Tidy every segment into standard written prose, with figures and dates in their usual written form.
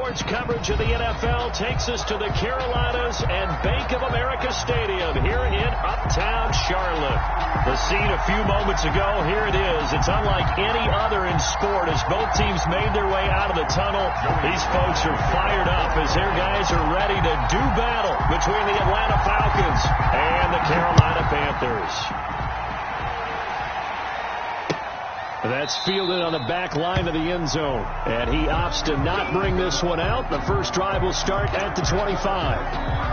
Sports coverage of the NFL takes us to the Carolinas and Bank of America Stadium here in Uptown Charlotte. The scene a few moments ago, here it is. It's unlike any other in sport as both teams made their way out of the tunnel. These folks are fired up as their guys are ready to do battle between the Atlanta Falcons and the Carolina Panthers. That's fielded on the back line of the end zone. And he opts to not bring this one out. The first drive will start at the 25.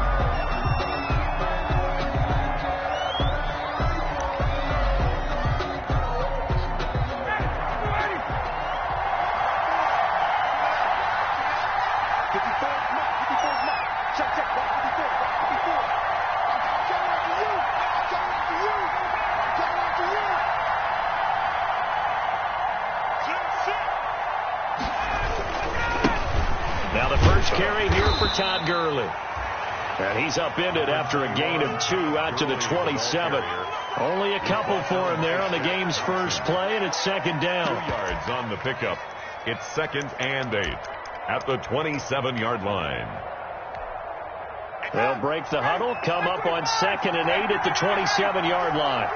Now the first carry here for Todd Gurley. And he's upended after a gain of 2 out to the 27. Only a couple for him there on the game's first play, and it's second down. 2 yards on the pickup. It's 2nd and 8 at the 27-yard line. They'll break the huddle, come up on 2nd and 8 at the 27-yard line.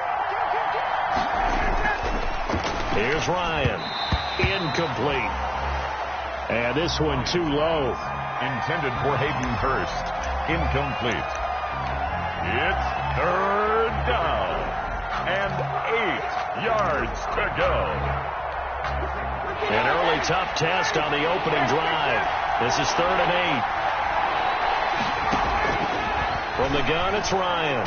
Here's Ryan. Incomplete. And this one too low. Intended for Hayden Hurst. Incomplete. It's 3rd down. And 8 yards to go. An early tough test on the opening drive. This is 3rd and 8. From the gun, it's Ryan.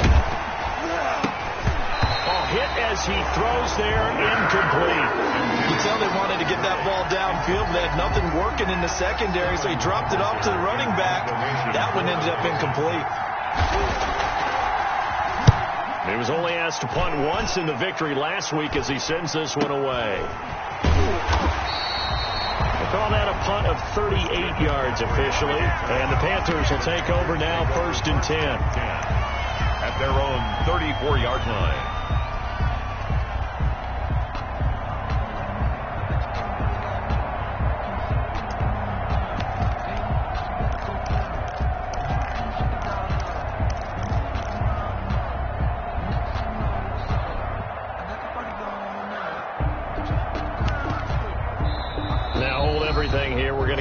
Hit as he throws there, incomplete. You can tell they wanted to get that ball downfield. They had nothing working in the secondary, so he dropped it off to the running back. That one ended up incomplete. He was only asked to punt once in the victory last week as he sends this one away. They call that a punt of 38 yards officially, and the Panthers will take over now 1st and 10. At their own 34-yard line.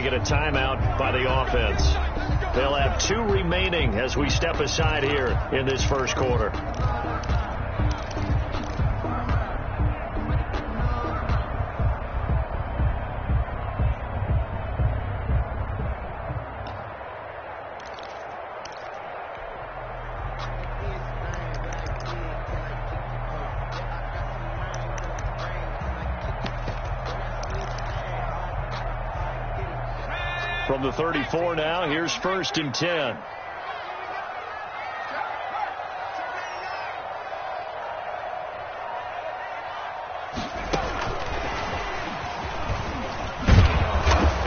Get a timeout by the offense. They'll have 2 remaining as we step aside here in this first quarter. From the 34 now, here's 1st and 10.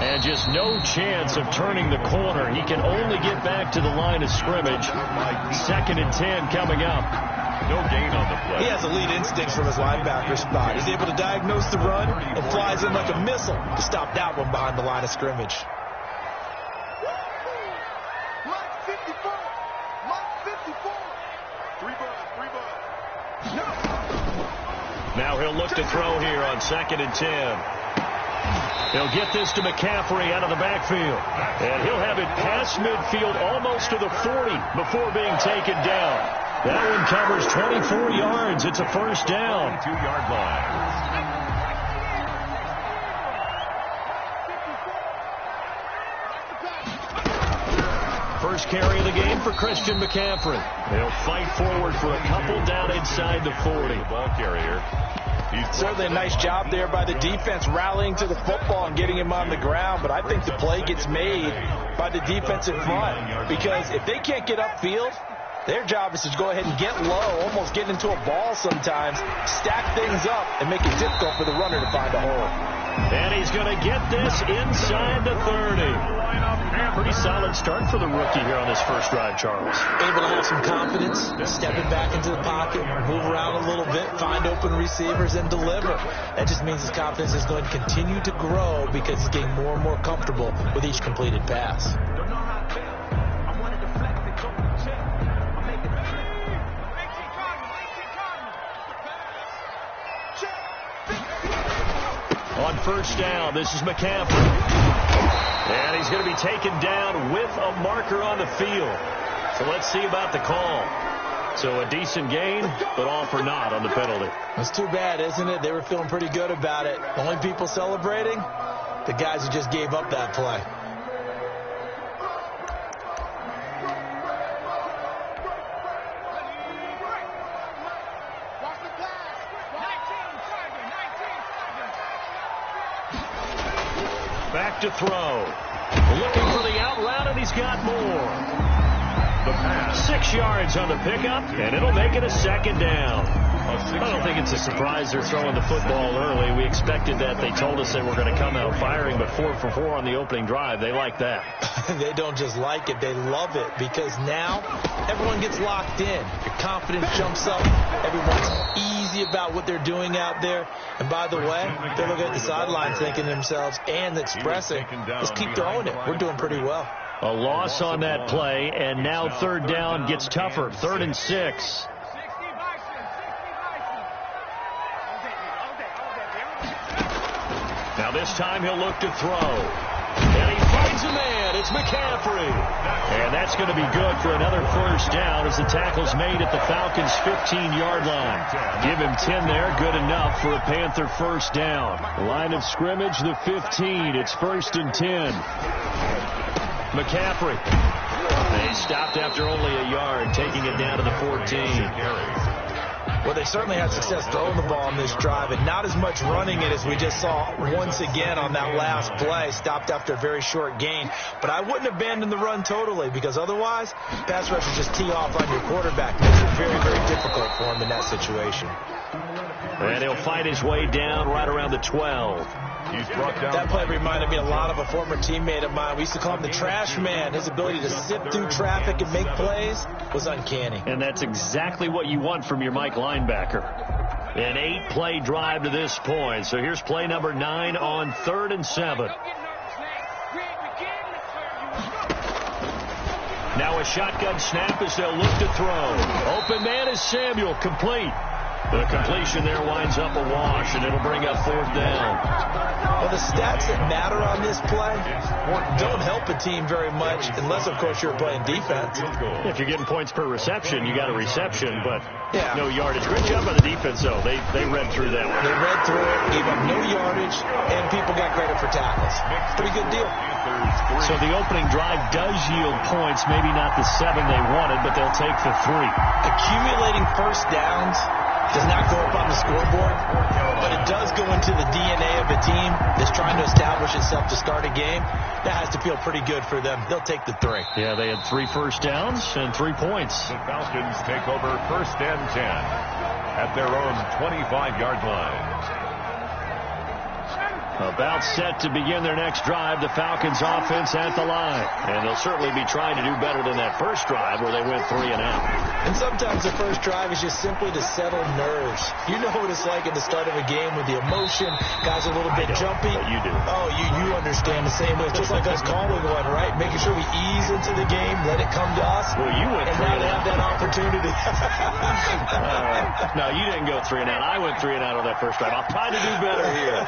And just no chance of turning the corner. He can only get back to the line of scrimmage. 2nd and 10 coming up. No gain on the play. He has elite instincts from his linebacker spot. He's able to diagnose the run and flies in like a missile to stop that one behind the line of scrimmage. Now he'll look to throw here on 2nd and 10. He'll get this to McCaffrey out of the backfield. And he'll have it past midfield almost to the 40 before being taken down. That one covers 24 yards. It's a 1st down. 2-yard line. First carry of the game for Christian McCaffrey. They'll fight forward for a couple down inside the 40. The ball carrier. Certainly a nice job there by the defense rallying to the football and getting him on the ground, but I think the play gets made by the defensive front because if they can't get upfield, their job is to go ahead and get low, almost get into a ball sometimes, stack things up, and make it difficult for the runner to find a hole. And he's going to get this inside the 30. Pretty solid start for the rookie here on this first drive, Charles. Able to have some confidence, stepping back into the pocket, move around a little bit, find open receivers, and deliver. That just means his confidence is going to continue to grow because he's getting more and more comfortable with each completed pass. On first down, this is McCaffrey. And he's going to be taken down with a marker on the field. So let's see about the call. So a decent gain, but all for naught on the penalty. That's too bad, isn't it? They were feeling pretty good about it. The only people celebrating, the guys who just gave up that play. Back to throw. Looking for the out route, and he's got more. The pass. 6 yards on the pickup, and it'll make it a second down. I don't think it's a surprise they're throwing the football early. We expected that. They told us they were going to come out firing, but 4 for 4 on the opening drive. They like that. They don't just like it, they love it, because now everyone gets locked in. Your confidence jumps up. Everyone's easy about what they're doing out there. And by the way, they're looking at the sidelines thinking to themselves and expressing, let's keep throwing it. We're doing pretty well. A loss on that play, and now third down gets tougher. 3rd and 6. Now this time he'll look to throw. And he finds a man. It's McCaffrey. And that's going to be good for another first down as the tackle's made at the Falcons' 15-yard line. Give him 10 there. Good enough for a Panther first down. Line of scrimmage, the 15. It's 1st and 10. McCaffrey. They stopped after only a yard, taking it down to the 14. Well, they certainly had success throwing the ball on this drive, and not as much running it as we just saw once again on that last play. Stopped after a very short gain. But I wouldn't abandon the run totally, because otherwise, pass rushers just tee off on your quarterback. Makes it very, very difficult for him in that situation. And he'll fight his way down right around the 12. He's brought down. That play reminded me a lot of a former teammate of mine. We used to call him the trash man. His ability to sift through traffic and make plays was uncanny. And that's exactly what you want from your Mike linebacker. An 8-play drive to this point. So here's play number 9 on 3rd and 7. Now a shotgun snap as they'll look to throw. Open man is Samuel, complete. The completion there winds up a wash, and it'll bring up 4th down. Well, the stats that matter on this play don't help a team very much, unless, of course, you're playing defense. If you're getting points per reception, you got a reception, but no yardage. Great job by the defense, though. They read through that one. They read through it, gave up no yardage, and people got credit for tackles. Pretty good deal. So the opening drive does yield points, maybe not the 7 they wanted, but they'll take the 3. Accumulating first downs does not go up on the scoreboard, but it does go into the DNA of a team that's trying to establish itself to start a game. That has to feel pretty good for them. They'll take the 3. Yeah, they had 3 first downs and 3 points. The Falcons take over 1st and 10 at their own 25-yard line. About set to begin their next drive, the Falcons offense at the line. And they'll certainly be trying to do better than that first drive where they went 3 and out. And sometimes the first drive is just simply to settle nerves. You know what it's like at the start of a game with the emotion. Guys are a little bit jumpy. You do. Oh, you understand the same way. It's just like us calling one, right? Making sure we ease into the game, let it come to us. Well, you went 3 and now and they have that opportunity. No, you didn't go 3 and out. I went 3 and out on that first drive. I'll try to do better here.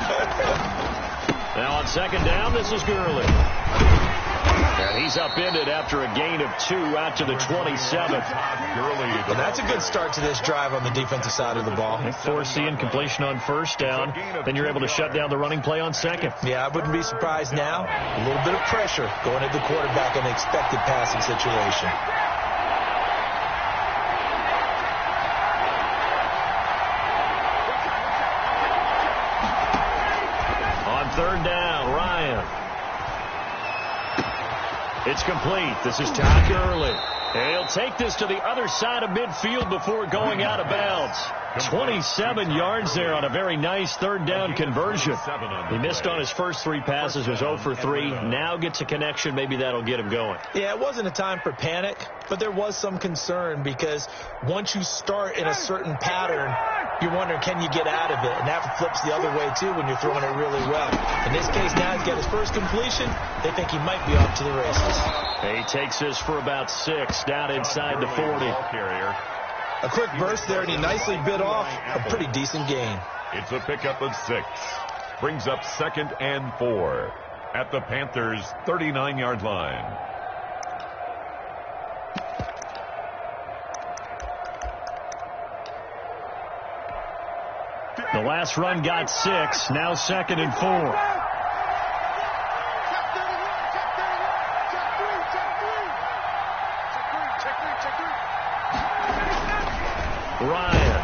Now on 2nd down, this is Gurley. And he's upended after a gain of 2 out to the 27th. Well, that's a good start to this drive on the defensive side of the ball. Force completion on first down. Then you're able to shut down the running play on 2nd. Yeah, I wouldn't be surprised now. A little bit of pressure going at the quarterback in an expected passing situation. On 3rd down, Ryan. It's complete. This is Todd Gurley. And he'll take this to the other side of midfield before going out of bounds. 27 yards there on a very nice third down conversion. He missed on his first 3 passes, was 0 for 3. Now gets a connection. Maybe that'll get him going. Yeah, it wasn't a time for panic, but there was some concern because once you start in a certain pattern, you're wondering, can you get out of it? And that flips the other way, too, when you're throwing it really well. In this case, now he's got his first completion. They think he might be off to the races. He takes this for about 6 down inside the 40. A quick burst there, and he nicely bit off a pretty decent gain. It's a pickup of 6. Brings up 2nd and 4 at the Panthers' 39-yard line. The last run got 6. Now 2nd and 4. Ryan.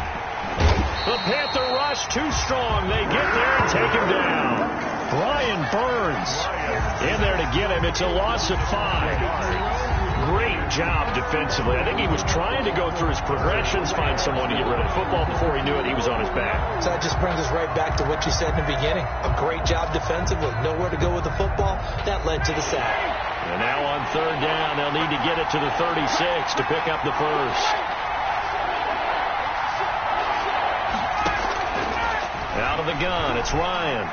The Panther rush too strong. They get there and take him down. Brian Burns in there to get him. It's a loss of 5. Great job defensively. I think he was trying to go through his progressions, find someone to get rid of the football. Before he knew it, he was on his back. So that just brings us right back to what you said in the beginning. A great job defensively. Nowhere to go with the football. That led to the sack. And now on 3rd down, they'll need to get it to the 36 to pick up the first. Out of the gun, it's Ryan.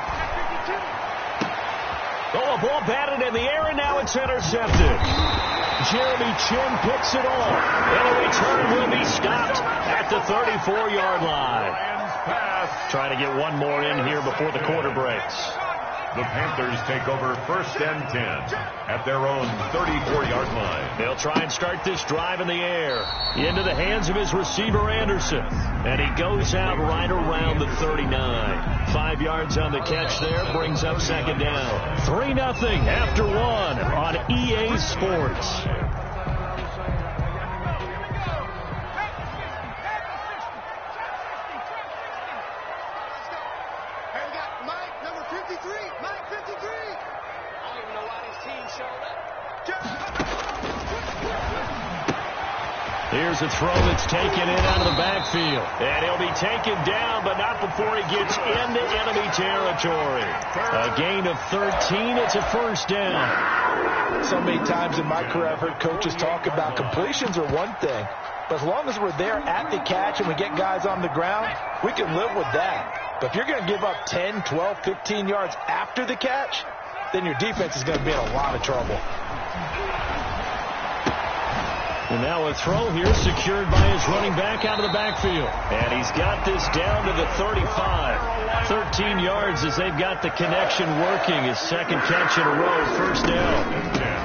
Oh, a ball batted in the air, and now it's intercepted. Jeremy Chinn picks it off, and the return will be stopped at the 34-yard line. Trying to get one more in here before the quarter breaks. The Panthers take over 1st and 10 at their own 34-yard line. They'll try and start this drive in the air. Into the hands of his receiver, Anderson. And he goes out right around the 39. 5 yards on the catch there. Brings up 2nd down. 3-0 after 1 on EA Sports. Here's a throw that's taken in out of the backfield. And he'll be taken down, but not before he gets into enemy territory. A gain of 13. It's a 1st down. So many times in my career I've heard coaches talk about completions are one thing. But as long as we're there at the catch and we get guys on the ground, we can live with that. But if you're going to give up 10, 12, 15 yards after the catch, then your defense is going to be in a lot of trouble. And now a throw here secured by his running back out of the backfield. And he's got this down to the 35. 13 yards as they've got the connection working. His 2nd catch in a row, 1st down.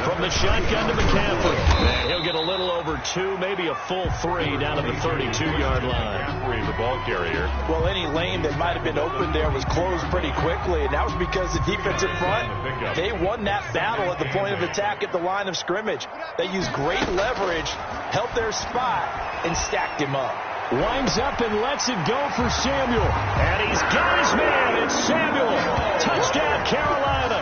From the shotgun to McCaffrey. And he'll get a little over 2, maybe a full 3 down to the 32-yard line. The ball carrier. Well, any lane that might have been open there was closed pretty quickly, and that was because the defensive front, they won that battle at the point of attack at the line of scrimmage. They used great leverage, held their spot, and stacked him up. Winds up and lets it go for Samuel. And he's got his man. It's Samuel. Touchdown, Carolina.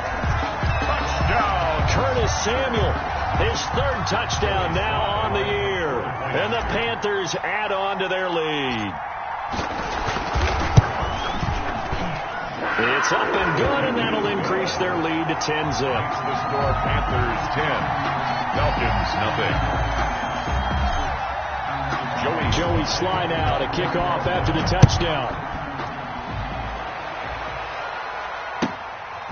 Touchdown. Curtis Samuel. His 3rd touchdown now on the year. And the Panthers add on to their lead. It's up and good, and that'll increase their lead to 10-zip. The score, Panthers 10, Falcons 0. Joey Slye now to kick off after the touchdown.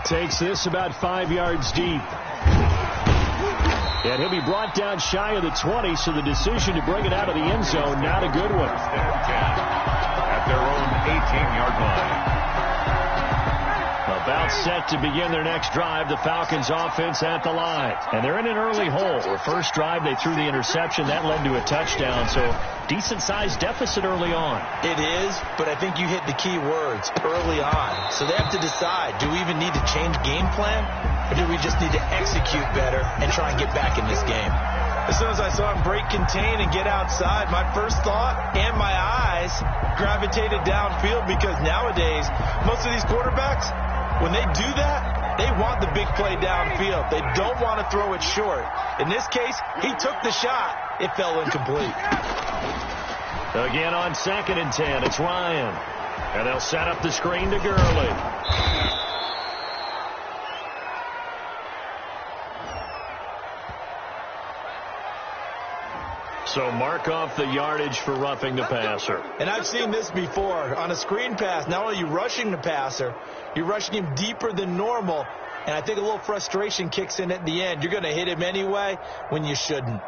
Takes this about 5 yards deep. And he'll be brought down shy of the 20, so the decision to bring it out of the end zone, not a good one. At their own 18-yard line. About set to begin their next drive, the Falcons offense at the line. And they're in an early hole. Their first drive, they threw the interception. That led to a touchdown, so decent-sized deficit early on. It is, but I think you hit the key words, early on. So they have to decide, do we even need to change game plan, or do we just need to execute better and try and get back in this game? As soon as I saw him break contain and get outside, my first thought and my eyes gravitated downfield, because nowadays, most of these quarterbacks, when they do that, They want the big play downfield. They don't want to throw it short. In this case, he took the shot. It fell incomplete. Again on 2nd and 10, it's Ryan. And they'll set up the screen to Gurley. So mark off the yardage for roughing the passer. And I've seen this before. On a screen pass, not only are you rushing the passer, you're rushing him deeper than normal. And I think a little frustration kicks in at the end. You're going to hit him anyway when you shouldn't.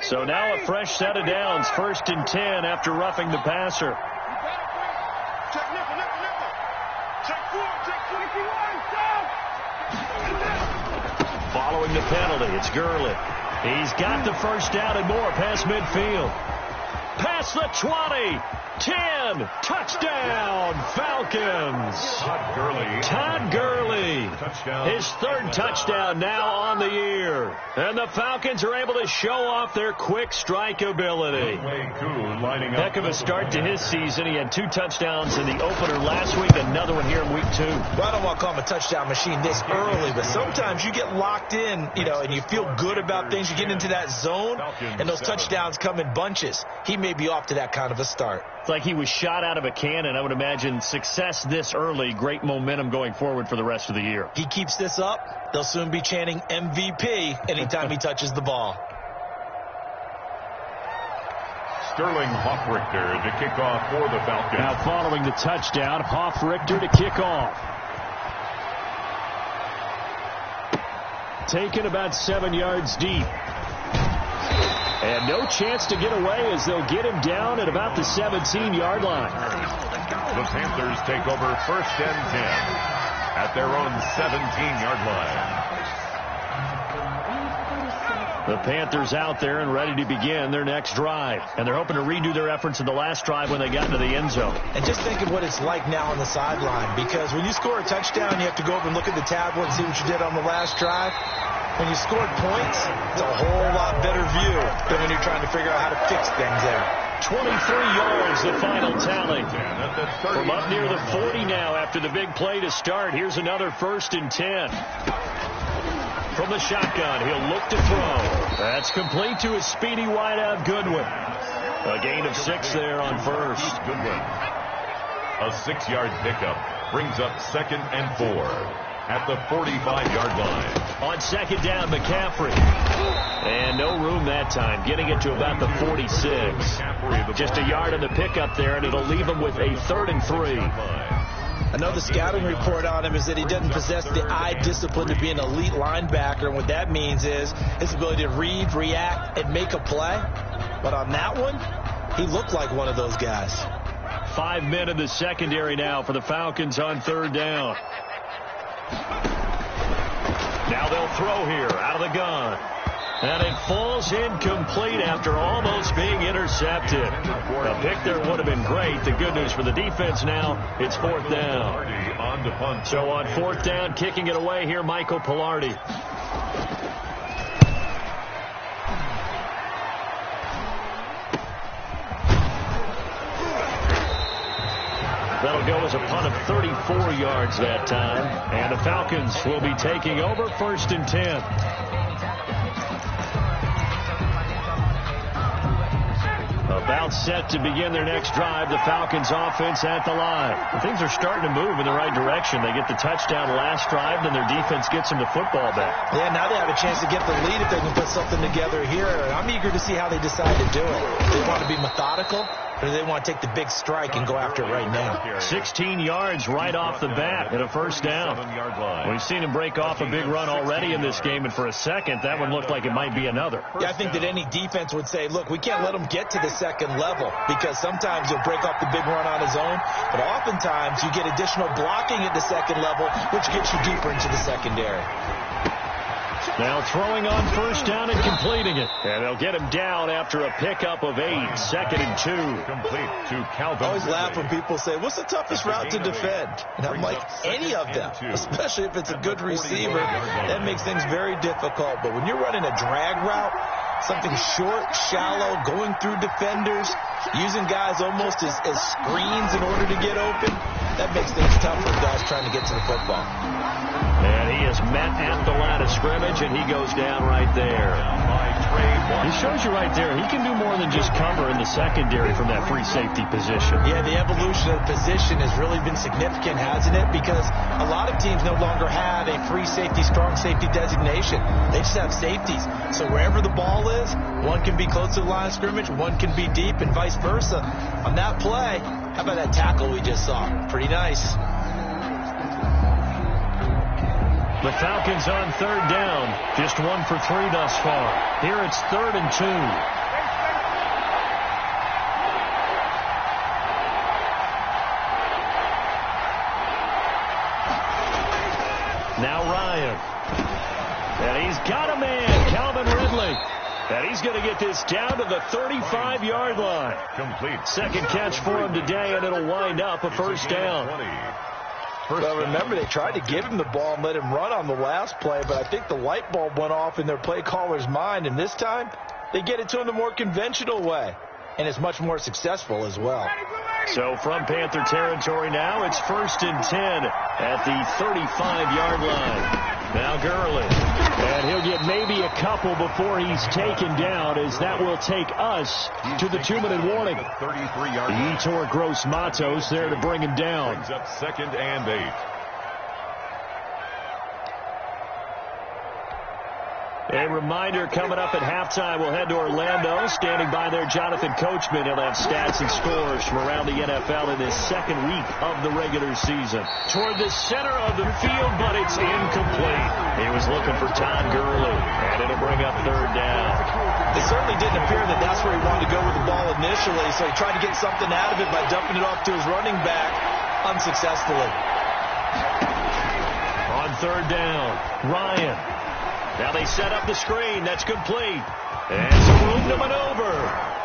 So now a fresh set of downs, 1st and 10 after roughing the passer. Following the penalty, it's Gurley. He's got the first down and more past midfield. Past the 20, 10, touchdown, Falcons. Todd Gurley. His 3rd touchdown now on the year. And the Falcons are able to show off their quick strike ability. Heck of a start to his season. He had 2 touchdowns in the opener last week, another one here in week 2. Well, I don't want to call him a touchdown machine this early, but sometimes you get locked in, and you feel good about things. You get into that zone, and those touchdowns come in bunches. He may be off to that kind of a start. It's like he was shot out of a cannon. I would imagine success this early, great momentum going forward for the rest of the year. He keeps this up, they'll soon be chanting MVP anytime he touches the ball. Sterling Hoffrichter to kick off for the Falcons. Now following the touchdown, Hoffrichter to kick off. Taken about 7 yards deep. And no chance to get away as they'll get him down at about the 17-yard line. The Panthers take over 1st and 10 at their own 17-yard line. The Panthers out there and ready to begin their next drive. And they're hoping to redo their efforts in the last drive when they got into the end zone. And just think of what it's like now on the sideline. Because when you score a touchdown, you have to go over and look at the tablet and see what you did on the last drive. When you scored points, it's a whole lot better view than when you're trying to figure out how to fix things there. 23 yards, the final tally. From up near the 40 now after the big play to start. Here's another 1st and 10. From the shotgun, he'll look to throw. That's complete to his speedy wideout, Goodwin. A gain of 6 there on first. Goodwin. A 6-yard pickup brings up 2nd and 4. At the 45-yard line. On 2nd down, McCaffrey. And no room that time, getting it to about the 46. Just a yard on the pickup there, and it'll leave him with a 3rd and 3. Another scouting report on him is that he doesn't possess the eye discipline to be an elite linebacker. And what that means is his ability to read, react, and make a play. But on that one, he looked like one of those guys. 5 men in the secondary now for the Falcons on 3rd down. Now they'll throw here out of the gun. And it falls incomplete after almost being intercepted. A pick there would have been great. The good news for the defense now, it's 4th down. So on 4th down, kicking it away here, Michael Pilardi. That'll go as a punt of 34 yards that time. And the Falcons will be taking over 1st and 10. About set to begin their next drive. The Falcons offense at the line. Things are starting to move in the right direction. They get the touchdown last drive, then their defense gets them the football back. Yeah, now they have a chance to get the lead if they can put something together here. I'm eager to see how they decide to do it. They want to be methodical, or do they want to take the big strike and go after it right now? 16 yards right off the bat and a 1st down. We've seen him break off a big run already in this game, and for a second, that one looked like it might be another. Yeah, I think that any defense would say, look, we can't let him get to the second level, because sometimes he'll break off the big run on his own, but oftentimes you get additional blocking at the second level, which gets you deeper into the secondary. Now throwing on 1st down and completing it. And they'll get him down after a pickup of 8. 2nd and 2. Complete to Calvin. I always laugh when people say, what's the toughest route to defend? And I'm like, any of them, especially if it's a good receiver. That makes things very difficult. But when you're running a drag route, Something short, shallow, going through defenders, using guys almost as screens in order to get open. That makes things tough for guys trying to get to the football. And he is met at the line of scrimmage, and he goes down right there. He shows you right there, he can do more than just cover in the secondary from that free safety position. Yeah, the evolution of the position has really been significant, hasn't it? Because a lot of teams no longer have a free safety, strong safety designation. They just have safeties. So wherever the ball is, one can be close to the line of scrimmage, one can be deep, and vice versa. On that play, how about that tackle we just saw? Pretty nice. The Falcons on third down. Just 1 for 3 thus far. Here it's 3rd and 2. Now Ryan. And he's got a man, Calvin Ridley. And he's going to get this down to the 35-yard line. Complete. Second catch for him today, and it'll wind up a first down. Well, remember, they tried to give him the ball and let him run on the last play, but I think the light bulb went off in their play caller's mind, and this time they get it to him the more conventional way, and it's much more successful as well. So from Panther territory now, it's 1st and 10 at the 35-yard line. Now Gurley. And he'll get maybe a couple before he's taken down, as that will take us to the 2-minute warning. 33-yard Yetur Gross-Matos there to bring him down. brings up 2nd and 8. A reminder, coming up at halftime, we'll head to Orlando. Standing by there, Jonathan Coachman. He'll have stats and scores from around the NFL in this second week of the regular season. Toward the center of the field, but it's incomplete. He was looking for Todd Gurley, and it'll bring up 3rd down. It certainly didn't appear that that's where he wanted to go with the ball initially, so he tried to get something out of it by dumping it off to his running back unsuccessfully. On 3rd down, Ryan. Now they set up the screen. That's complete. And some room to maneuver.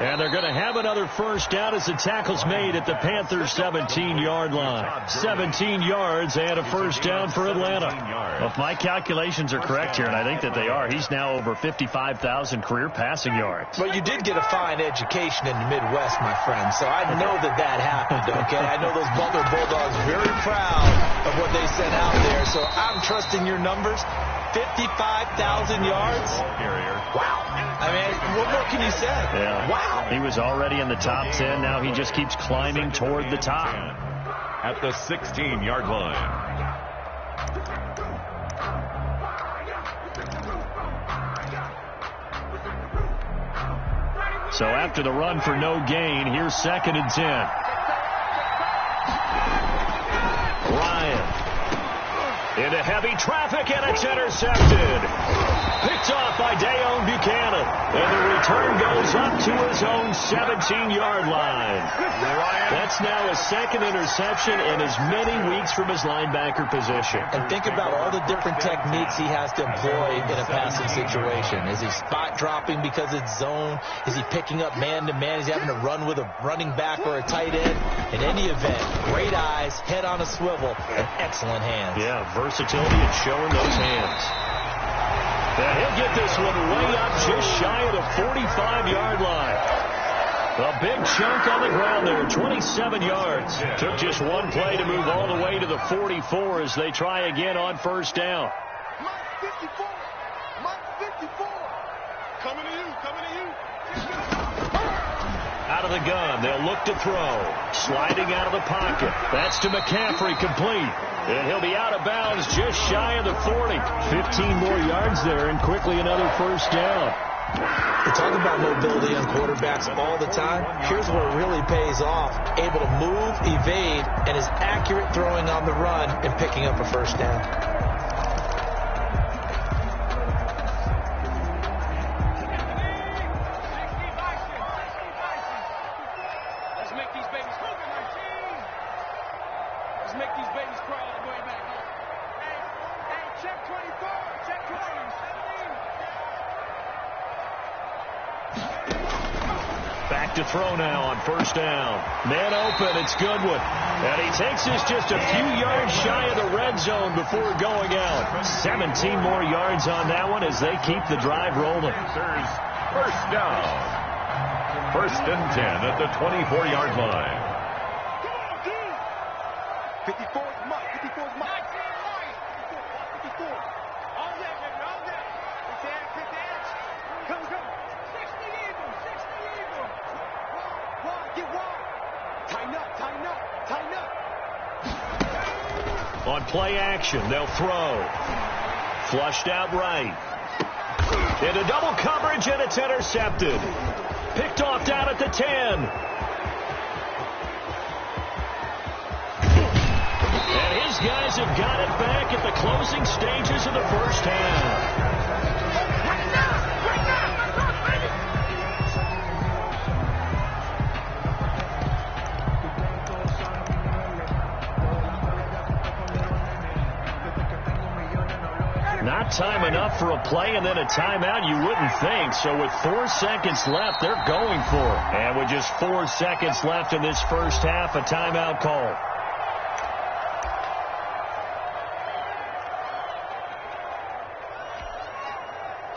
And they're going to have another first down as the tackle's made at the Panthers' 17-yard line. 17 yards and a first down for Atlanta. Well, if my calculations are correct here, and I think that they are, he's now over 55,000 career passing yards. But you did get a fine education in the Midwest, my friend, so I know that happened, okay? I know those Butler Bulldogs very proud of what they sent out there, so I'm trusting your numbers. 55,000 yards? Wow. I mean, what more can you say? Yeah. Wow. He was already in the top 10. Now he just keeps climbing toward the top. At the 16-yard line. So after the run for no gain, here's 2nd and 10. Ryan. Into heavy traffic, and it's intercepted. Picked off by Deone Bucannon. And the return goes up to his own 17-yard line. That's now his 2nd interception in as many weeks from his linebacker position. And think about all the different techniques he has to employ in a passing situation. Is he spot dropping because it's zone? Is he picking up man-to-man? Is he having to run with a running back or a tight end? In any event, great eyes, head on a swivel, and excellent hands. Yeah, versatility and showing those hands. And he'll get this one way up just shy of the 45-yard line. A big chunk on the ground there, 27 yards. Took just one play to move all the way to the 44 as they try again on first down. Mike 54. Mike 54. Coming to you. Out of the gun, they'll look to throw. Sliding out of the pocket. That's to McCaffrey, complete. And he'll be out of bounds just shy of the 40. 15 more yards there, and quickly another first down. We talk about mobility on quarterbacks all the time. Here's where it really pays off. Able to move, evade, and is accurate throwing on the run and picking up a first down. To throw now on first down. Man open, it's Goodwin. And he takes this just a few yards shy of the red zone before going out. 17 more yards on that one as they keep the drive rolling. First down. First and 10 at the 24-yard line. 54 is Mike. 54 is Mike. 54. All that, baby. All that. Hit the edge. Come. 60 even. Wide. Get wide. Tighten up. On play action, they'll throw. Flushed out right. Into double coverage, and it's intercepted. Picked off down at the 10. And his guys have got it back at the closing stages of the first half. Not time enough for a play and then a timeout, you wouldn't think. So with 4 seconds left, they're going for it. And with just 4 seconds left in this first half, a timeout call.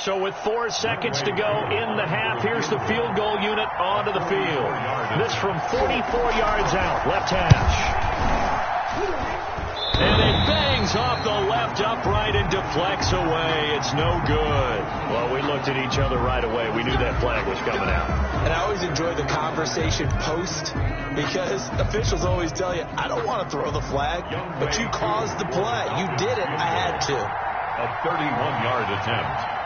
So with 4 seconds to go in the half, here's the field goal unit onto the field. This from 44 yards out, left hash. And it bangs off the left upright and deflects away. It's no good. Well, we looked at each other right away. We knew that flag was coming out. And I always enjoy the conversation post because officials always tell you, I don't want to throw the flag, but you caused the play. You did it. I had to. A 31-yard attempt.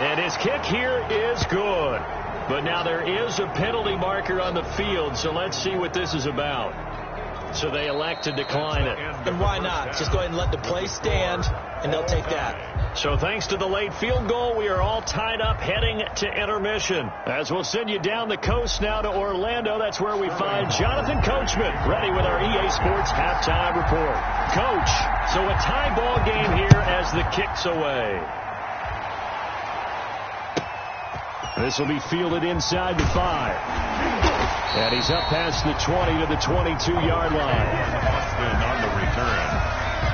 And his kick here is good. But now there is a penalty marker on the field, so let's see what this is about. So they elect to decline it. And why not? Just go ahead and let the play stand, and they'll take that. So thanks to the late field goal, we are all tied up heading to intermission. As we'll send you down the coast now to Orlando, that's where we find Jonathan Coachman, ready with our EA Sports halftime report. Coach, so a tie ball game here as the kick's away. This will be fielded inside the 5. And he's up past the 20 to the 22-yard line. Austin on the return.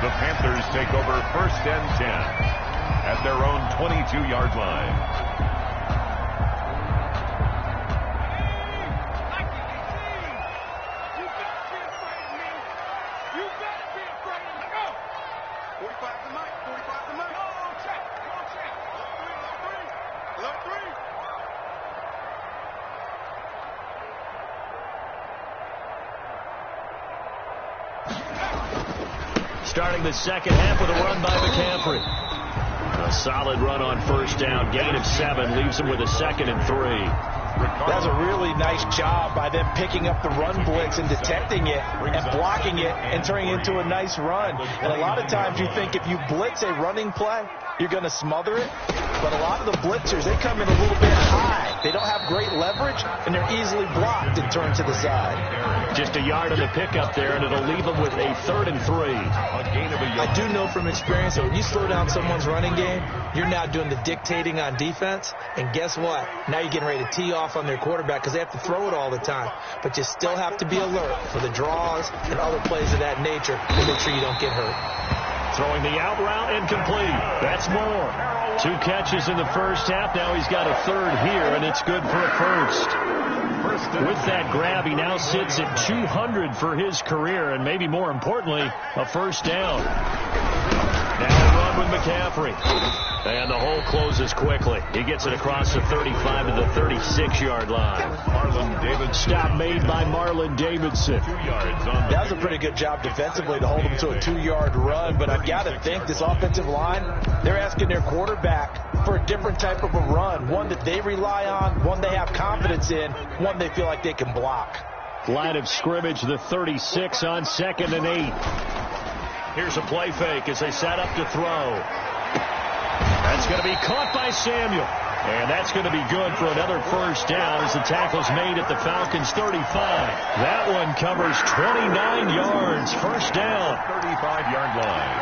The Panthers take over first and 10 at their own 22-yard line. You better be afraid of me. Go. 45 to Mike. 45 to Mike. Go, check. Left three. Starting the second half with a run by McCaffrey. A solid run on first down. Gain of 7 leaves him with a 2nd and 3. That's a really nice job by them picking up the run blitz and detecting it and blocking it and turning it into a nice run. And a lot of times you think if you blitz a running play, you're going to smother it. But a lot of the blitzers, they come in a little bit high. They don't have great leverage, and they're easily blocked and turned to the side. Just a yard on the pickup there, and it'll leave them with a 3rd and 3. I do know from experience that when you slow down someone's running game, you're now doing the dictating on defense. And guess what? Now you're getting ready to tee off on their quarterback because they have to throw it all the time. But you still have to be alert for the draws and other plays of that nature to make sure you don't get hurt. Throwing the out route incomplete. That's Moore. 2 catches in the first half. Now he's got a 3rd here, and it's good for a first. With that grab, he now sits at 200 for his career, and maybe more importantly, a first down. Now a run with McCaffrey. And the hole closes quickly. He gets it across the 35 to the 36-yard line. Marlon Davidson. Stop made by Marlon Davidson. 2 yards on That was a pretty good job defensively to hold him to a 2-yard run, but I've got to think this offensive line, they're asking their quarterback for a different type of a run, one that they rely on, one they have confidence in, one they feel like they can block. Line of scrimmage, the 36 on 2nd and 8. Here's a play fake as they set up to throw. That's going to be caught by Samuel. And that's going to be good for another first down as the tackle's made at the Falcons' 35. That one covers 29 yards. First down. 35-yard line.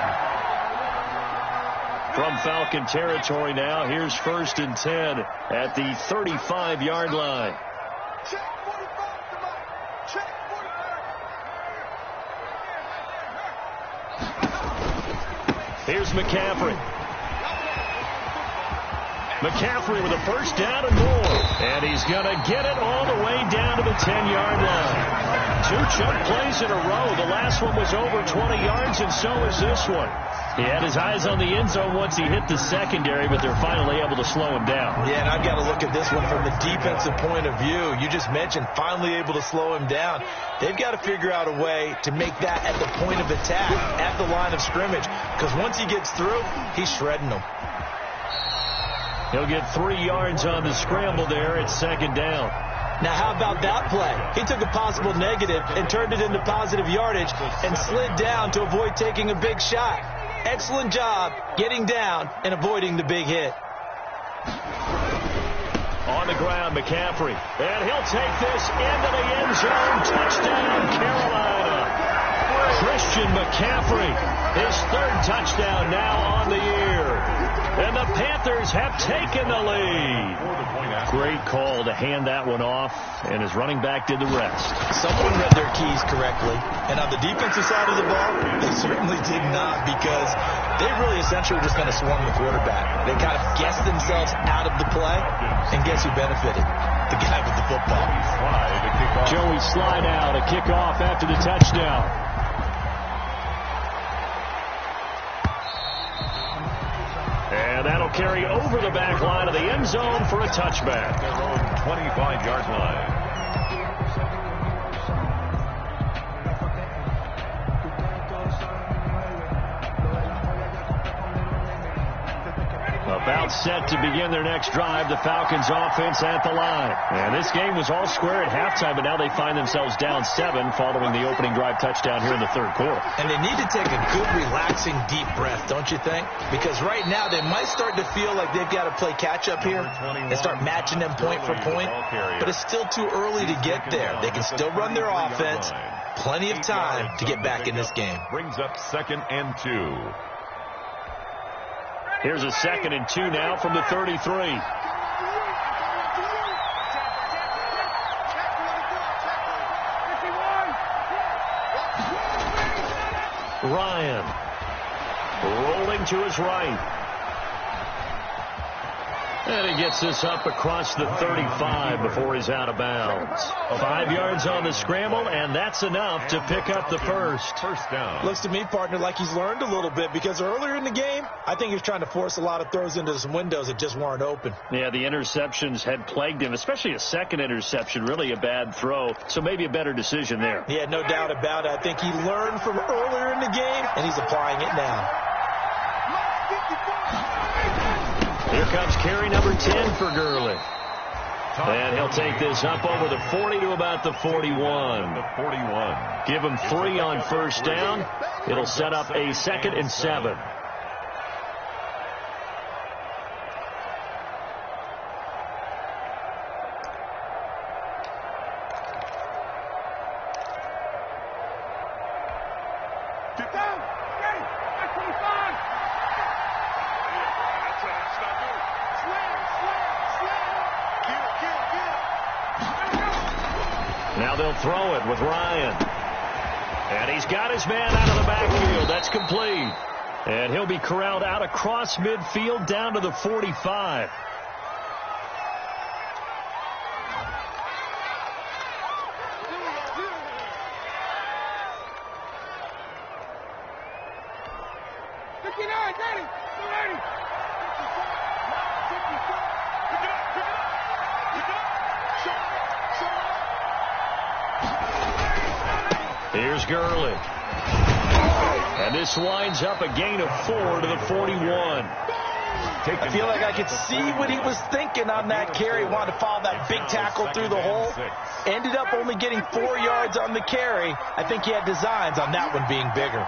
From Falcon territory now, here's 1st and 10 at the 35-yard line. Check 45 to Mike. Check 45. Here's McCaffrey. McCaffrey with a first down and more. And he's going to get it all the way down to the 10-yard line. 2 chunk plays in a row. The last one was over 20 yards, and so is this one. He had his eyes on the end zone once he hit the secondary, but they're finally able to slow him down. Yeah, and I've got to look at this one from the defensive point of view. You just mentioned finally able to slow him down. They've got to figure out a way to make that at the point of attack, at the line of scrimmage, because once he gets through, he's shredding them. He'll get 3 yards on the scramble there. It's second down. Now, how about that play? He took a possible negative and turned it into positive yardage and slid down to avoid taking a big shot. Excellent job getting down and avoiding the big hit. On the ground, McCaffrey. And he'll take this into the end zone. Touchdown, Carolina. Christian McCaffrey, his 3rd touchdown now on the year. And the Panthers have taken the lead. Great call to hand that one off, and his running back did the rest. Someone read their keys correctly. And on the defensive side of the ball, they certainly did not, because they really essentially were just going to swarm the quarterback. They kind of guessed themselves out of the play, and guess who benefited? The guy with the football. Joey Slye out, a kickoff after the touchdown. And that'll carry over the back line of the end zone for a touchback. Their own 25-yard line. About set to begin their next drive, the Falcons offense at the line. And this game was all square at halftime, but now they find themselves down 7 following the opening drive touchdown here in the 3rd quarter. And they need to take a good, relaxing, deep breath, don't you think? Because right now they might start to feel like they've got to play catch-up here and start matching them point for point. But it's still too early to get there. They can still run their offense. Plenty of time to get back in this game. Brings up 2nd and 2. Here's a 2nd and 2 now from the 33. Ryan rolling to his right. And he gets this up across the 35 before he's out of bounds. 5 yards on the scramble, and that's enough to pick up the first. First down. Looks to me, partner, like he's learned a little bit, because earlier in the game, I think he was trying to force a lot of throws into some windows that just weren't open. Yeah, the interceptions had plagued him, especially a 2nd interception, really a bad throw. So maybe a better decision there. Yeah, no doubt about it. I think he learned from earlier in the game, and he's applying it now. Here comes carry number 10 for Gurley. And he'll take this up over the 40 to about the 41. The 41. Give him 3 on first down. It'll set up a 2nd and 7. Now they'll throw it with Ryan. And he's got his man out of the backfield. That's complete. And he'll be corralled out across midfield down to the 45. Here's Gurley. And this winds up a gain of 4 to the 41. I feel like I could see what he was thinking on that carry. Wanted to follow that big tackle through the hole. Ended up only getting 4 yards on the carry. I think he had designs on that one being bigger.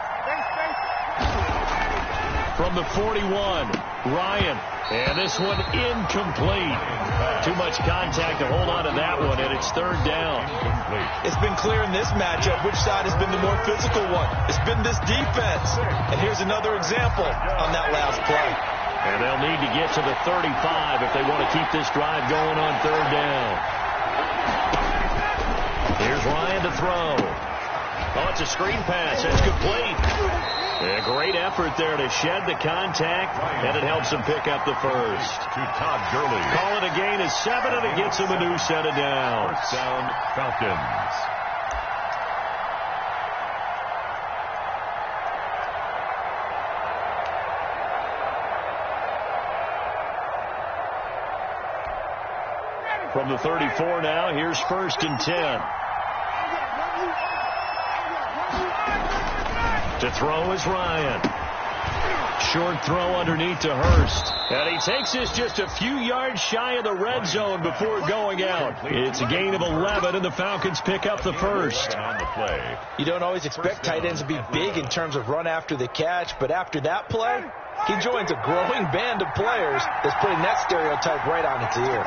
From the 41, Ryan. And this one incomplete. Too much contact to hold on to that one, and it's 3rd down. It's been clear in this matchup which side has been the more physical one. It's been this defense. And here's another example on that last play. And they'll need to get to the 35 if they want to keep this drive going on 3rd down. Here's Ryan to throw. Oh, it's a screen pass. That's complete. A great effort there to shed the contact, and it helps him pick up the first. To Todd Gurley. Call it a gain of 7, and it gets him a new set of downs. First down, Falcons. From the 34 now, here's 1st and 10. To throw is Ryan. Short throw underneath to Hurst. And he takes this just a few yards shy of the red zone before going out. It's a gain of 11, and the Falcons pick up the first. On the play. You don't always expect tight ends to be big in terms of run after the catch, but after that play, he joins a growing band of players that's putting that stereotype right on its ear.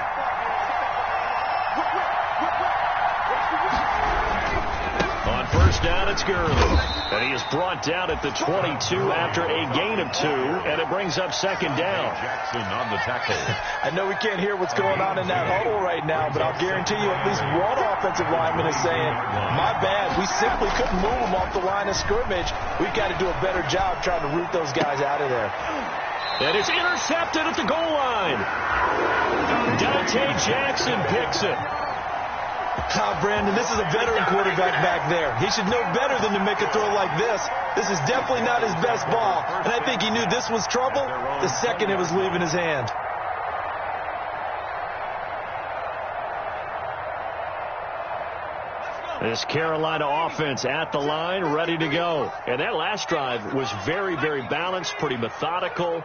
On first down, it's Gurley. And he is brought down at the 22 after a gain of 2, and it brings up 2nd down. Jackson on the tackle. I know we can't hear what's going on in that huddle right now, but I'll guarantee you at least one offensive lineman is saying, my bad, we simply couldn't move them off the line of scrimmage. We've got to do a better job trying to root those guys out of there. And it's intercepted at the goal line. Dante Jackson picks it. Brandon, this is a veteran quarterback back there. He should know better than to make a throw like this. This is definitely not his best ball, and I think he knew this was trouble the second it was leaving his hand. This Carolina offense at the line, ready to go. And that last drive was very, very balanced, pretty methodical.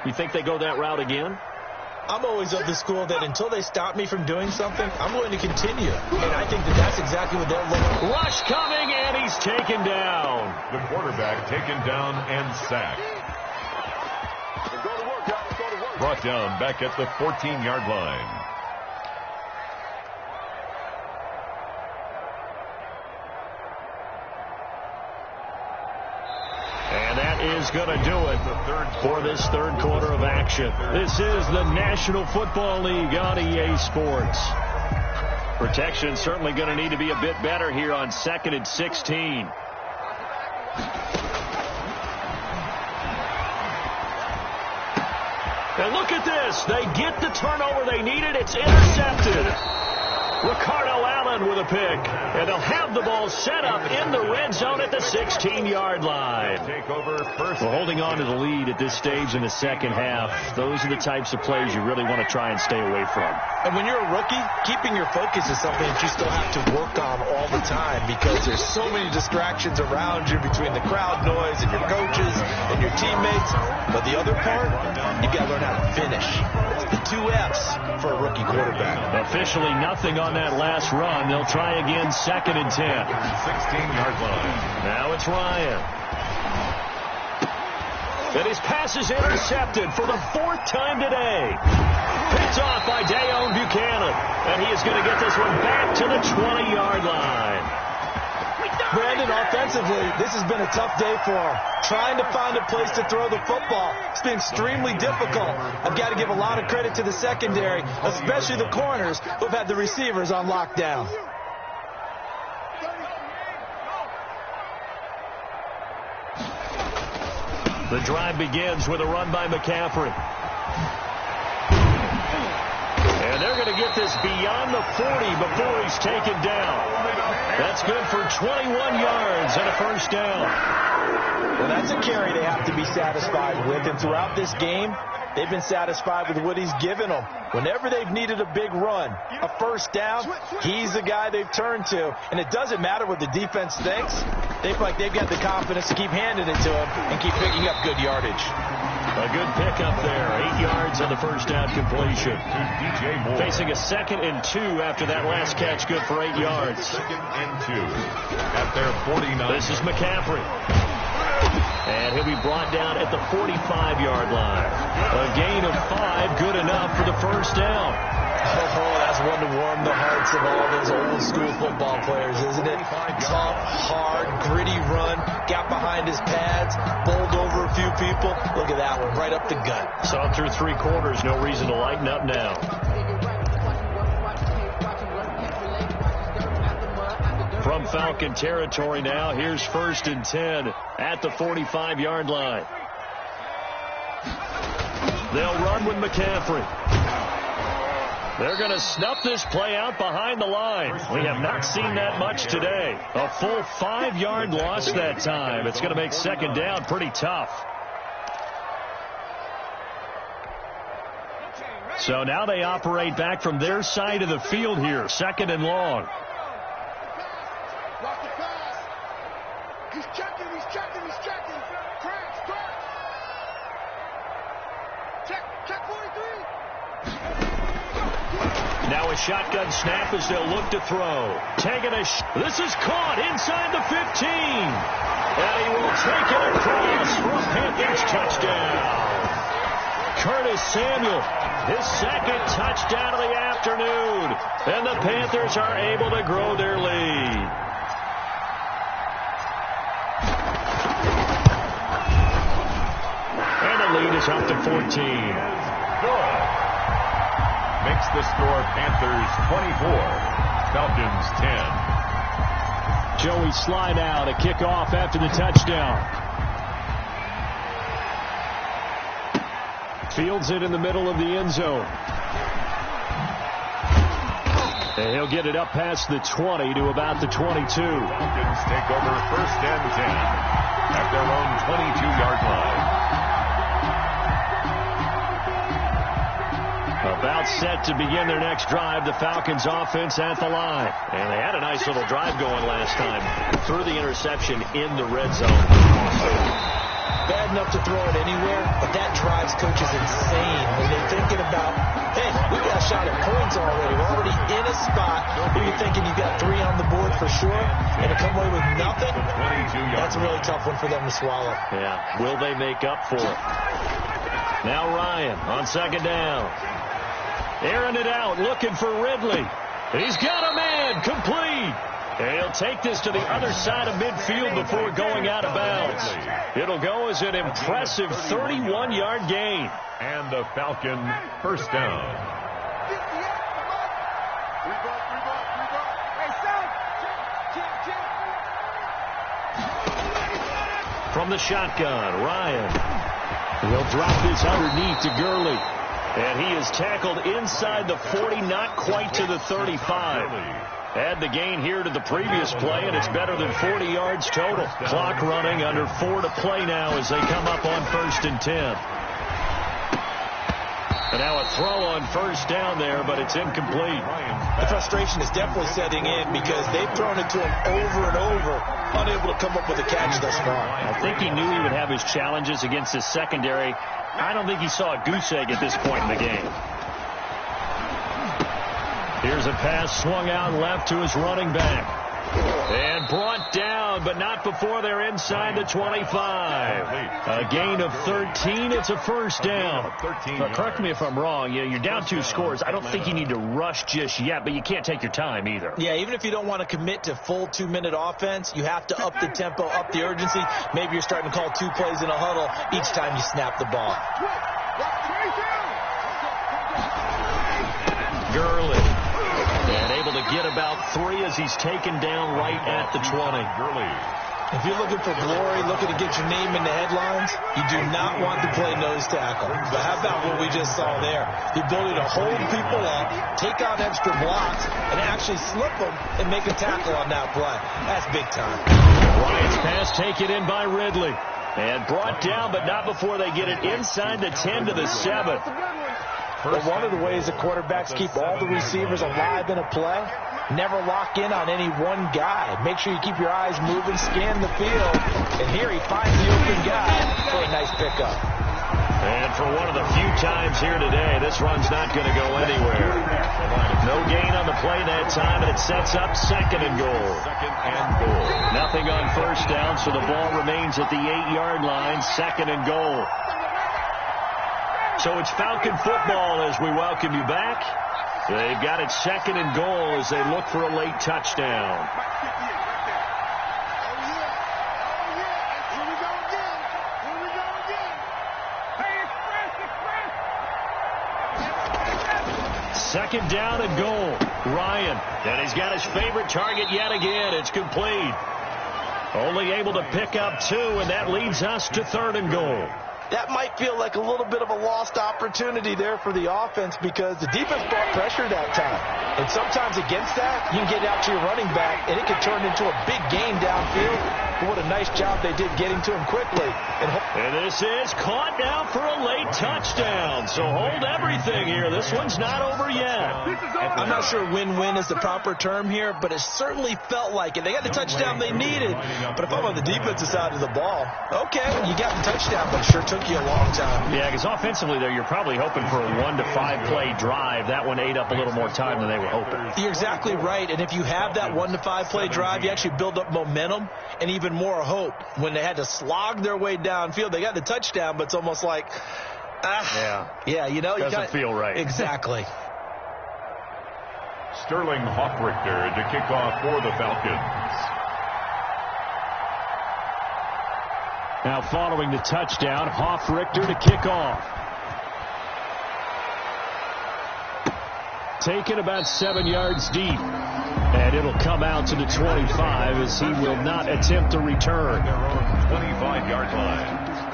You think they go that route again? I'm always of the school that until they stop me from doing something, I'm going to continue. And I think that that's exactly what they're looking for. Rush coming, and he's taken down. The quarterback taken down and sacked. Brought down back at the 14-yard line. Is going to do it for this third quarter of action. This is the National Football League on EA Sports. Protection certainly going to need to be a bit better here on 2nd and 16. And look at this. They get the turnover they needed. It's intercepted. Ricardo Allen with a pick. And they'll have the ball set up in the red zone at the 16-yard line. Take over first. We're holding on to the lead at this stage in the second half. Those are the types of plays you really want to try and stay away from. And when you're a rookie, keeping your focus is something that you still have to work on all the time because there's so many distractions around you between the crowd noise and your coaches and your teammates. But the other part, you've got to learn how to finish. It's the 2 F's for a rookie quarterback. Officially nothing on that last run. They'll try again 2nd and 10. 16-yard line. Now it's Ryan. And his pass is intercepted for the 4th time today. Picked off by Deone Bucannon. And he is going to get this one back to the 20-yard line. Brandon, offensively, this has been a tough day for him. Trying to find a place to throw the football. It's been extremely difficult. I've got to give a lot of credit to the secondary, especially the corners who have had the receivers on lockdown. The drive begins with a run by McCaffrey. And they're going to get this beyond the 40 before he's taken down. That's good for 21 yards and a first down. Well, that's a carry they have to be satisfied with. And throughout this game, they've been satisfied with what he's given them. Whenever they've needed a big run, a first down, he's the guy they've turned to. And it doesn't matter what the defense thinks. They feel like they've got the confidence to keep handing it to him and keep picking up good yardage. A good pickup there. 8 yards on the first down completion. DJ Moore. Facing a 2nd and 2 after that last catch. Good for 8 yards. 2nd and 2 at their 49. This is McCaffrey. And he'll be brought down at the 45-yard line. A gain of 5, good enough for the first down. Oh, that's one to warm the hearts of all those old school football players, isn't it? Tough, hard, gritty run, got behind his pads, bowled over a few people. Look at that one, right up the gut. Saw through 3 quarters, no reason to lighten up now. From Falcon territory now, here's 1st and 10 at the 45-yard line. They'll run with McCaffrey. They're going to snuff this play out behind the line. We have not seen that much today. A full 5-yard loss that time. It's going to make 2nd down pretty tough. So now they operate back from their side of the field here. 2nd and long. Block the pass. He's checking. Cracks. Check 43. Now a shotgun snap as they'll look to throw. Taking this is caught inside the 15. And he will take it across for a Panthers touchdown. Curtis Samuel, his 2nd touchdown of the afternoon. And the Panthers are able to grow their lead. And the lead is up to 14. Good. Makes the score Panthers 24, Falcons 10. Joey slide out, a kickoff after the touchdown. Fields it in the middle of the end zone. And he'll get it up past the 20 to about the 22. Falcons take over 1st and 10 at their own 22-yard line. About set to begin their next drive, the Falcons offense at the line. And they had a nice little drive going last time. Threw the interception in the red zone. Bad enough to throw it anywhere, but that drives coaches insane when they're thinking about, hey, we got a shot at points already. We're already in a spot where you're thinking you've got 3 on the board for sure, and to come away with nothing, that's a really tough one for them to swallow. Yeah, will they make up for it? Now Ryan on 2nd down. Airing it out, looking for Ridley. He's got a man, complete. And he'll take this to the other side of midfield before going out of bounds. It'll go as an impressive 31-yard gain. And a Falcon 1st down. From the shotgun, Ryan. He'll drop this underneath to Gurley. And he is tackled inside the 40, not quite to the 35. Add the gain here to the previous play, and it's better than 40 yards total. Clock running, under 4 to play now as they come up on 1st and 10. And now a throw on 1st down there, but it's incomplete. The frustration is definitely setting in because they've thrown it to him over and over, unable to come up with a catch thus far. I think he knew he would have his challenges against his secondary. I don't think he saw a goose egg at this point in the game. Here's a pass swung out left to his running back. And brought down, but not before they're inside the 25. A gain of 13. It's a 1st down. Now, correct me if I'm wrong. You're down 2 scores. I don't think you need to rush just yet, but you can't take your time either. Yeah, even if you don't want to commit to full 2-minute offense, you have to up the tempo, up the urgency. Maybe you're starting to call 2 plays in a huddle each time you snap the ball. Gurley. And able to get about 3 as he's taken down right at the 20. If you're looking for glory, looking to get your name in the headlines, you do not want to play nose tackle. But how about what we just saw there? The ability to hold people up, take out extra blocks, and actually slip them and make a tackle on that play. That's big time. Ryan's pass taken in by Ridley. And brought down, but not before they get it inside the 10 to the 7. But one of the ways the quarterbacks keep all the receivers alive in a play, never lock in on any one guy. Make sure you keep your eyes moving, scan the field. And here he finds the open guy for a nice pickup. And for one of the few times here today, this run's not going to go anywhere. No gain on the play that time, and it sets up 2nd and goal. Nothing on 1st down, so the ball remains at the 8-yard line, 2nd and goal. So it's Falcon football as we welcome you back. They've got it 2nd and goal as they look for a late touchdown. Second down and goal. Ryan, and he's got his favorite target yet again. It's complete. Only able to pick up 2, and that leads us to 3rd and goal. That might feel like a little bit of a lost opportunity there for the offense because the defense brought pressure that time. And sometimes against that, you can get out to your running back, and it can turn into a big game downfield. But what a nice job they did getting to him quickly. And this is caught now for a late touchdown. So hold everything here. This one's not over yet. I'm not sure win-win is the proper term here, but it certainly felt like it. They got the touchdown they needed. But if I'm on the defensive side of the ball, okay, you got the touchdown, but it sure took you a long time. Yeah, because offensively there, you're probably hoping for a 1 to 5 play drive. That one ate up a little more time than they were hoping. You're exactly right. And if you have that 1 to 5 play drive, you actually build up momentum and even more hope. When they had to slog their way downfield, they got the touchdown, but it's almost like, yeah, you know, doesn't feel right. Exactly. Sterling Hoffrichter to kick off for the Falcons. Now following the touchdown, Hoffrichter to kick off. Taken about 7 yards deep. And it'll come out to the 25 as he will not attempt to return. Their own 25-yard line.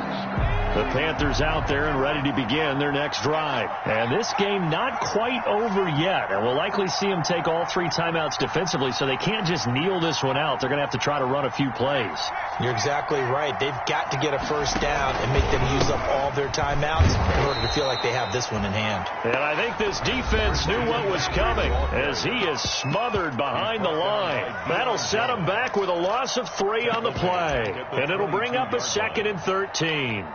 The Panthers out there and ready to begin their next drive. And this game not quite over yet. And we'll likely see them take all 3 timeouts defensively, so they can't just kneel this one out. They're going to have to try to run a few plays. You're exactly right. They've got to get a first down and make them use up all their timeouts in order to feel like they have this one in hand. And I think this defense knew what was coming as he is smothered behind the line. That'll set him back with a loss of 3 on the play. And it'll bring up a 2nd and 13.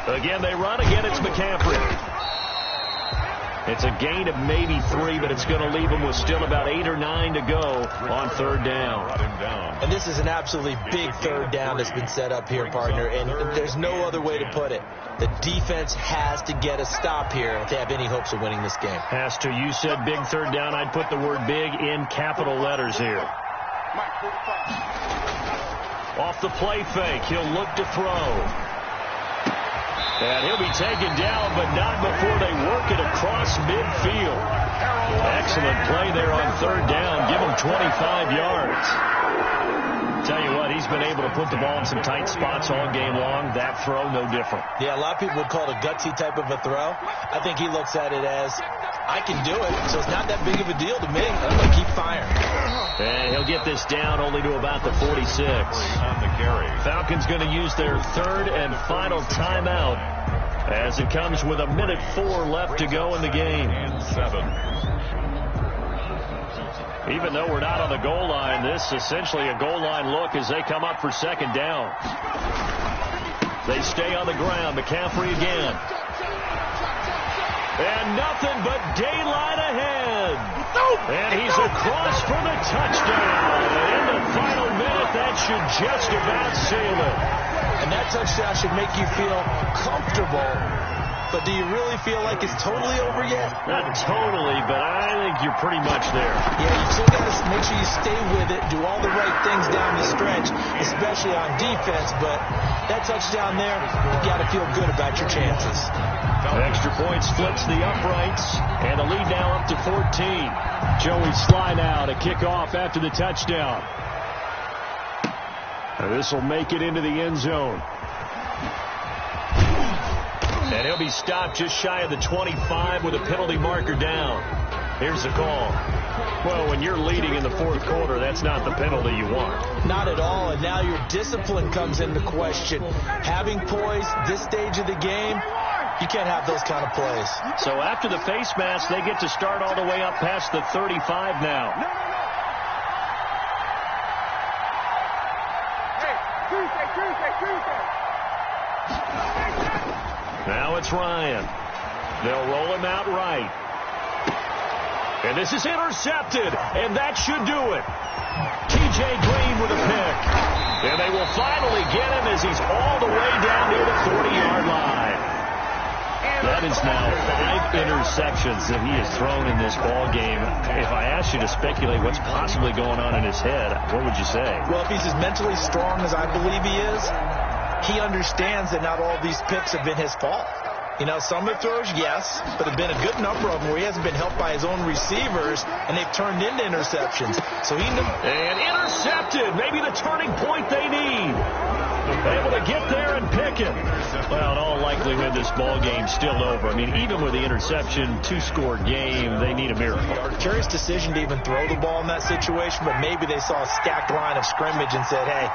Again, they run. Again, it's McCaffrey. It's a gain of maybe 3, but it's going to leave them with still about 8 or 9 to go on 3rd down. And this is an absolutely big 3rd down that's been set up here, partner, and there's no other way to put it. The defense has to get a stop here if they have any hopes of winning this game. Has to. You said big 3rd down. I'd put the word big in capital letters here. Off the play fake, he'll look to throw. And he'll be taken down, but not before they work it across midfield. Excellent play there on 3rd down. Give him 25 yards. Tell you what, he's been able to put the ball in some tight spots all game long. That throw, no different. Yeah, a lot of people would call it a gutsy type of a throw. I think he looks at it as, I can do it, so it's not that big of a deal to me. I'm going to keep firing. And he'll get this down only to about the 46. On the carry. Falcons going to use their 3rd and final timeout as it comes with 1:04 left to go in the game. And 7. Even though we're not on the goal line, this is essentially a goal line look as they come up for 2nd down. They stay on the ground. McCaffrey again. And nothing but daylight ahead. And he's across for the touchdown. And in the final minute, that should just about seal it. And that touchdown should make you feel comfortable. But do you really feel like it's totally over yet? Not totally, but I think you're pretty much there. Yeah, you still got to make sure you stay with it, do all the right things down the stretch, especially on defense. But that touchdown there, you got to feel good about your chances. Extra point splits the uprights, and the lead now up to 14. Joey Sly now to kick off after the touchdown. This will make it into the end zone. And he'll be stopped just shy of the 25 with a penalty marker down. Here's the call. Well, when you're leading in the 4th quarter, that's not the penalty you want. Not at all, and now your discipline comes into question. Having poise this stage of the game, you can't have those kind of plays. So after the face mask, they get to start all the way up past the 35 now. Now it's Ryan. They'll roll him out right. And this is intercepted, and that should do it. T.J. Green with a pick. And they will finally get him as he's all the way down near the 40-yard line. That is now 5 interceptions that he has thrown in this ball game. If I asked you to speculate what's possibly going on in his head, what would you say? Well, if he's as mentally strong as I believe he is, he understands that not all these picks have been his fault. You know, some of the throws, yes, but there have been a good number of them where he hasn't been helped by his own receivers, and they've turned into interceptions. So he and intercepted, maybe the turning point they need. Able to get there and pick it. Well, in all likelihood, this ball game's still over. I mean, even with the interception, 2-score game, they need a miracle. Curious decision to even throw the ball in that situation, but maybe they saw a stacked line of scrimmage and said, hey,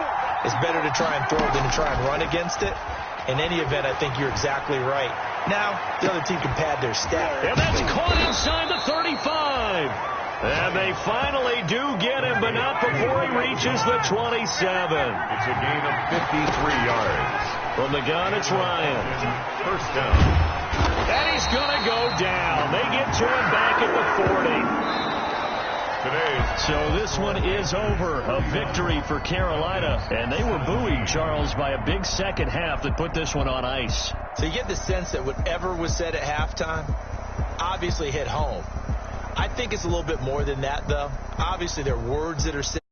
it's better to try and throw than to try and run against it. In any event, I think you're exactly right. Now, the other team can pad their stat. And that's caught inside the 35. And they finally do get him, but not before he reaches the 27. It's a gain of 53 yards. From the gun, it's Ryan. First down. And he's going to go down. They get to him back at the 40. So this one is over. A victory for Carolina. And they were buoyed, Charles, by a big second half that put this one on ice. So you get the sense that whatever was said at halftime obviously hit home. I think it's a little bit more than that, though. Obviously, there are words that are said.